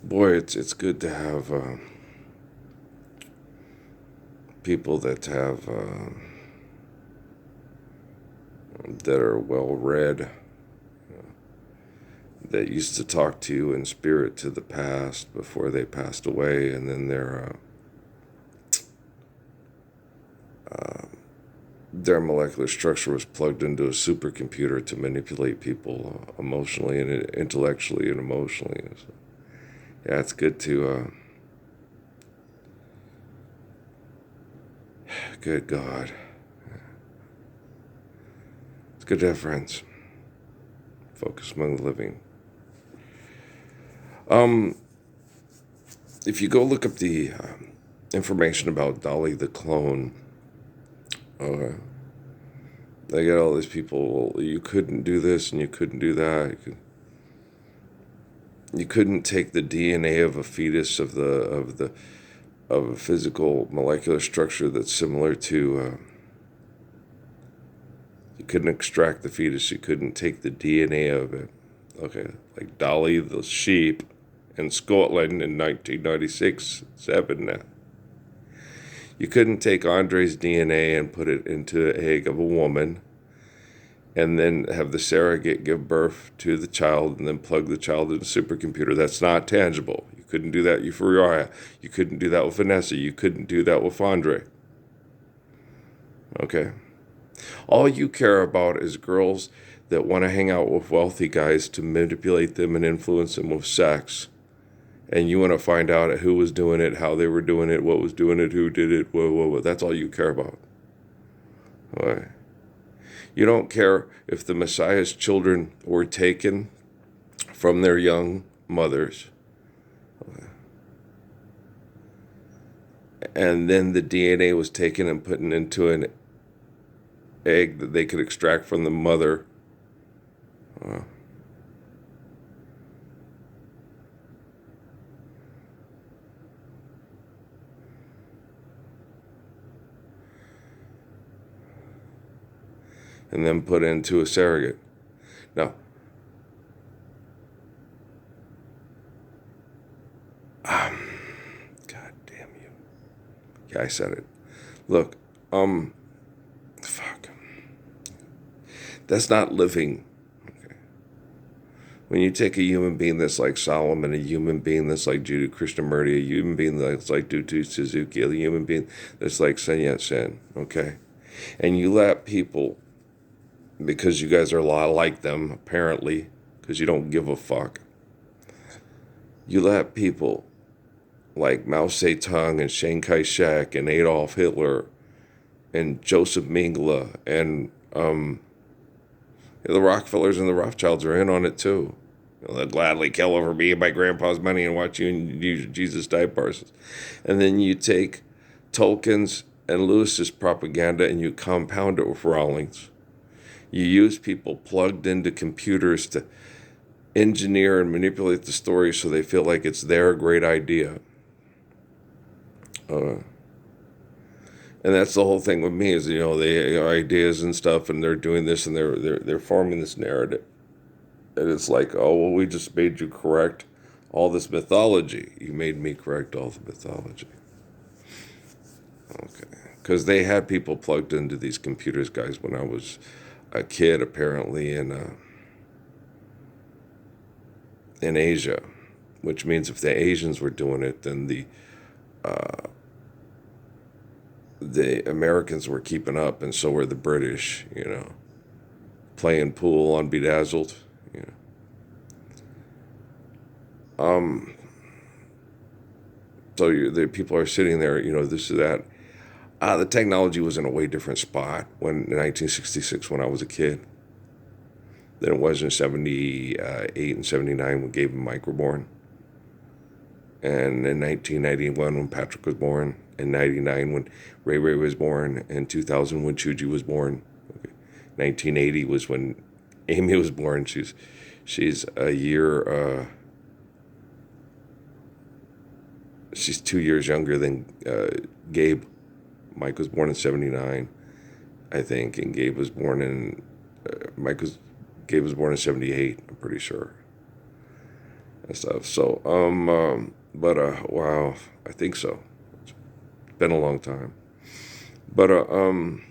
boy, it's good to have people that are well read, that used to talk to you in spirit to the past before they passed away, and then their molecular structure was plugged into a supercomputer to manipulate people emotionally and intellectually and emotionally. So, yeah, it's good to. Good God, it's good to have friends. Focus among the living. Um, if you go look up the information about Dolly the clone, uh, they got all these people. Well, you couldn't do this and you couldn't do that. You couldn't take the DNA of a fetus of a physical molecular structure that's similar to. You couldn't extract the fetus. You couldn't take the DNA of it. Okay, like Dolly the sheep in Scotland in 1996, 7. You couldn't take Andre's DNA and put it into the egg of a woman and then have the surrogate give birth to the child and then plug the child in a supercomputer. That's not tangible. You couldn't do that with Uriah. You couldn't do that with Vanessa. You couldn't do that with Andre. Okay? All you care about is girls that want to hang out with wealthy guys to manipulate them and influence them with sex. And you want to find out who was doing it, how they were doing it, what was doing it, who did it, whoa. That's all you care about. All right. You don't care if the Messiah's children were taken from their young mothers. Okay. And then the DNA was taken and put into an egg that they could extract from the mother. And then put into a surrogate. Now, God damn you. Yeah, I said it. Look, fuck. That's not living. Okay. When you take a human being that's like Solomon, a human being that's like Judy Krishnamurti, a human being that's like Dutu Suzuki, a human being that's like Sun Yat-sen, okay? And you let people, because you guys are a lot like them, apparently, because you don't give a fuck, you let people like Mao Zedong and Chiang Kai-shek and Adolf Hitler and Joseph Mengele and the Rockefellers and the Rothschilds are in on it too. They'll gladly kill over me and my grandpa's money and watch you and Jesus die parsons. And then you take Tolkien's and Lewis's propaganda and you compound it with Rawlings. You use people plugged into computers to engineer and manipulate the story so they feel like it's their great idea. And that's the whole thing with me is, they ideas and stuff, and they're doing this and they're forming this narrative. And it's like, oh, well, we just made you correct all this mythology. You made me correct all the mythology. Okay. Because they had people plugged into these computers, guys, when I was a kid, apparently, in Asia. Which means if the Asians were doing it, then the Americans were keeping up, and so were the British, playing pool on Bedazzled. So the people are sitting there, this is that. The technology was in a way different spot in 1966 when I was a kid than it was in 78 and 79 when Gabe and Mike were born. And in 1991 when Patrick was born, in 99 when Ray Ray was born, and 2000 when Chuji was born. Okay. 1980 was when Amy was born. She's a year, she's 2 years younger than Gabe. Mike was born in 79, I think, and Gabe was born in, Gabe was born in 78, I'm pretty sure. and stuff. So, wow, I think so. It's been a long time. But, God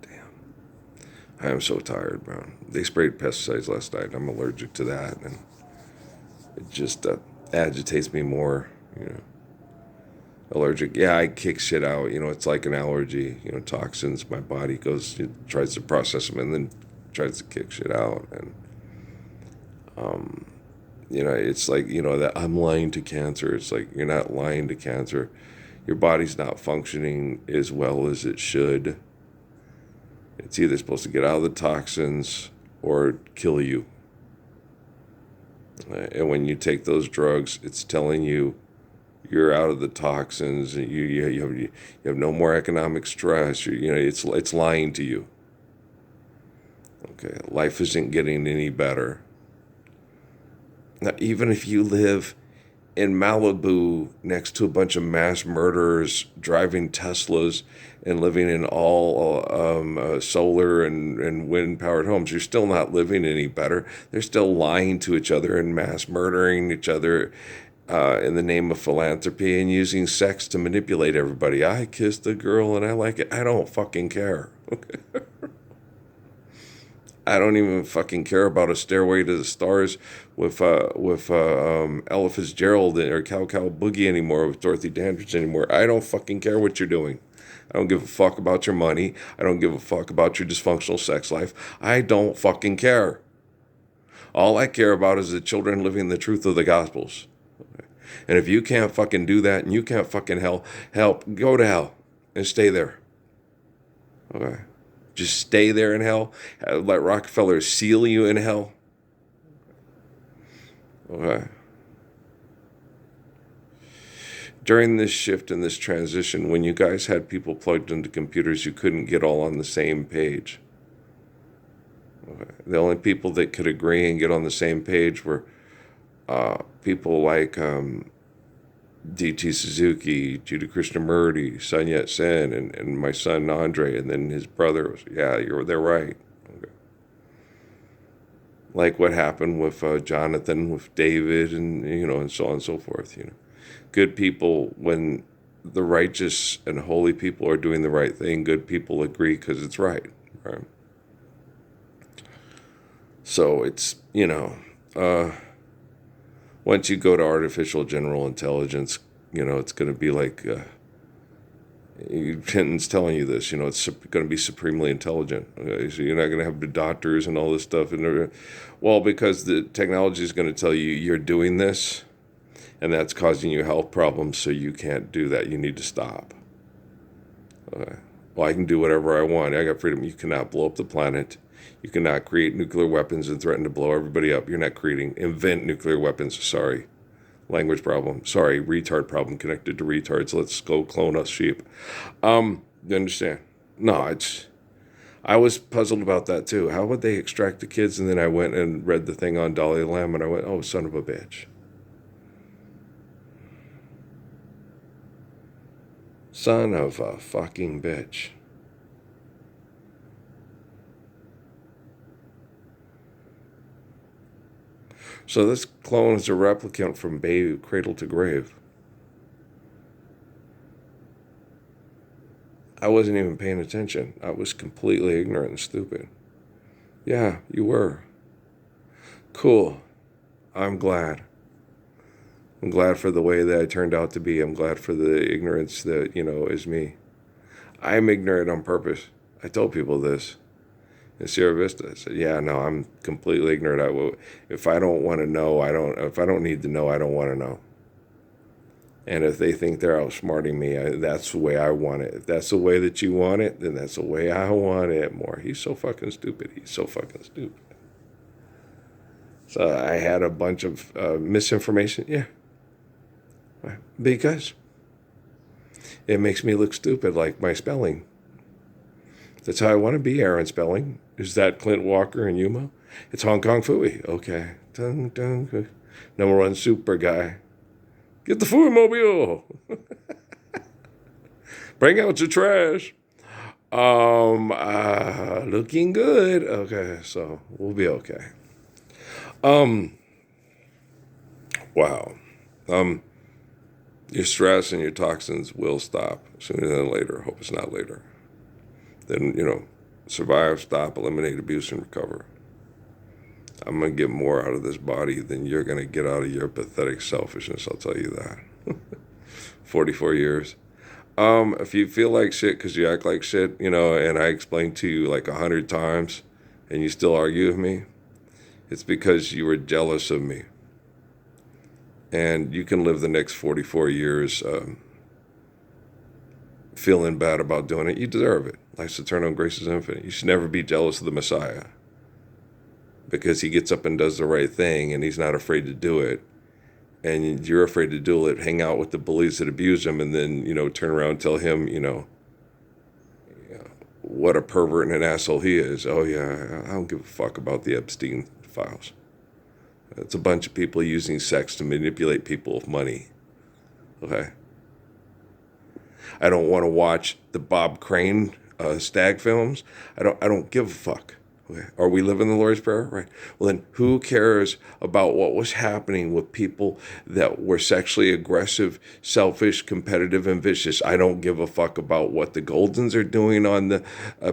damn. I am so tired, man. They sprayed pesticides last night. I'm allergic to that, and it just agitates me more, you know. Allergic. Yeah, I kick shit out. You know, it's like an allergy. You know, toxins. My body goes, it tries to process them and then tries to kick shit out. And, you know, it's like, you know, that I'm lying to cancer. It's like, you're not lying to cancer. Your body's not functioning as well as it should. It's either supposed to get out of the toxins or kill you. And when you take those drugs, it's telling you you're out of the toxins, and you have no more economic stress. You know, it's lying to you. Okay, life isn't getting any better. Now, even if you live in Malibu next to a bunch of mass murderers driving Teslas and living in all solar and wind powered homes, you're still not living any better. They're still lying to each other and mass murdering each other in the name of philanthropy and using sex to manipulate everybody. I kissed a girl and I like it. I don't fucking care. Okay. I don't even fucking care about a Stairway to the Stars with Ella Fitzgerald or Cow Cow Boogie anymore, with Dorothy Dandridge anymore. I don't fucking care what you're doing. I don't give a fuck about your money. I don't give a fuck about your dysfunctional sex life. I don't fucking care. All I care about is the children living the truth of the Gospels. And if you can't fucking do that and you can't fucking help, go to hell and stay there. Okay. Just stay there in hell. Let Rockefeller seal you in hell. Okay. During this shift and this transition, when you guys had people plugged into computers, you couldn't get all on the same page. Okay. The only people that could agree and get on the same page were people like D.T. Suzuki, Judah Krishnamurti, Sun Yat-sen, and my son Andre, and then his brother was, yeah, they're right. Okay. Like what happened with Jonathan, with David, and, you know, and so on and so forth, you know. Good people, when the righteous and holy people are doing the right thing, good people agree because it's right, right? So it's, you know, once you go to artificial general intelligence, you know, it's going to be like, Kenton's telling you this, you know, it's going to be supremely intelligent. Okay? So you're not going to have the doctors and all this stuff. Well, because the technology is going to tell you you're doing this, and that's causing you health problems, so you can't do that. You need to stop. Okay. Well, I can do whatever I want. I got freedom. You cannot blow up the planet. You cannot create nuclear weapons and threaten to blow everybody up. You're not invent nuclear weapons. Sorry. Language problem. Sorry. Retard problem connected to retards. Let's go clone us sheep. You understand? No, I was puzzled about that too. How would they extract the kids? And then I went and read the thing on Dolly Lamb, and I went, oh, son of a bitch. Son of a fucking bitch. So this clone is a replicant from cradle to grave. I wasn't even paying attention. I was completely ignorant and stupid. Yeah, you were. Cool. I'm glad. I'm glad for the way that I turned out to be. I'm glad for the ignorance that, you know, is me. I'm ignorant on purpose. I told people this in Sierra Vista. I said, yeah, no, I'm completely ignorant. If I don't want to know, if I don't need to know, I don't want to know. And if they think they're outsmarting me, that's the way I want it. If that's the way that you want it, then that's the way I want it more. He's so fucking stupid. He's so fucking stupid. So I had a bunch of misinformation. Yeah. Because it makes me look stupid, like my spelling. That's how I want to be, Aaron Spelling. Is that Clint Walker and Yuma? It's Hong Kong Phooey. Okay. Dun, dun. Number one super guy. Get the Phooey mobile. Bring out your trash. Looking good. Okay, so we'll be okay. Um, wow. Um, your stress and your toxins will stop sooner than later. Hope it's not later. Then, survive, stop, eliminate abuse, and recover. I'm going to get more out of this body than you're going to get out of your pathetic selfishness. I'll tell you that. 44 years. If you feel like shit because you act like shit, and I explained to you like 100 times and you still argue with me, it's because you were jealous of me. And you can live the next 44 years feeling bad about doing it. You deserve it. Life's eternal and grace is infinite. You should never be jealous of the Messiah because he gets up and does the right thing and he's not afraid to do it. And you're afraid to do it, hang out with the bullies that abuse him, and then, turn around and tell him, what a pervert and an asshole he is. Oh, yeah, I don't give a fuck about the Epstein files. It's a bunch of people using sex to manipulate people with money. Okay? I don't want to watch the Bob Crane stag films. I don't give a fuck. Okay. Are we living the Lord's Prayer? Right. Well, then who cares about what was happening with people that were sexually aggressive, selfish, competitive, and vicious? I don't give a fuck about what the Goldens are doing on the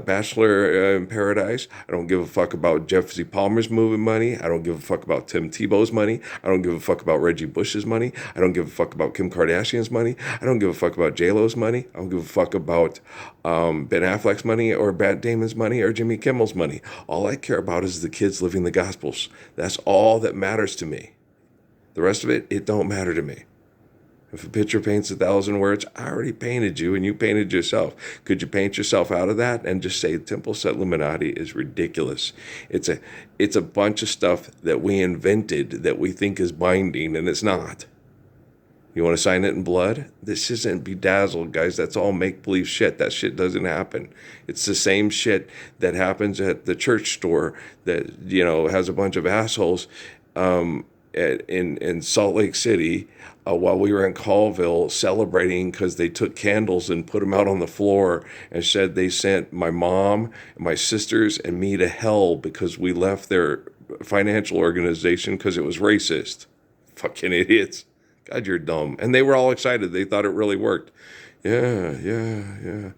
Bachelor in Paradise. I don't give a fuck about Jeffrey Palmer's moving money. I don't give a fuck about Tim Tebow's money. I don't give a fuck about Reggie Bush's money. I don't give a fuck about Kim Kardashian's money. I don't give a fuck about J-Lo's money. I don't give a fuck about Ben Affleck's money or Matt Damon's money or Jimmy Kimmel's money. All I care about is the kids living the Gospels. That's all that matters to me. The rest of it don't matter to me. If a picture paints 1,000 words, I already painted you and you painted yourself. Could you paint yourself out of that and just say Temple Set Illuminati is ridiculous? It's a bunch of stuff that we invented that we think is binding, and it's not. You want to sign it in blood? This isn't bedazzled, guys. That's all make-believe shit. That shit doesn't happen. It's the same shit that happens at the church store that, has a bunch of assholes in Salt Lake City while we were in Colville celebrating because they took candles and put them out on the floor and said they sent my mom, my sisters, and me to hell because we left their financial organization because it was racist. Fucking idiots. God, you're dumb. And they were all excited. They thought it really worked. Yeah.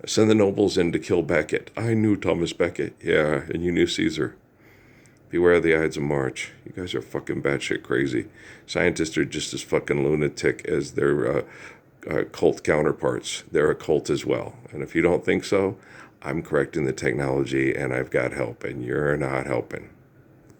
Send the nobles in to kill Becket. I knew Thomas Becket. Yeah, and you knew Caesar. Beware the Ides of March. You guys are fucking batshit crazy. Scientists are just as fucking lunatic as their cult counterparts. They're a cult as well. And if you don't think so, I'm correcting the technology and I've got help, and you're not helping.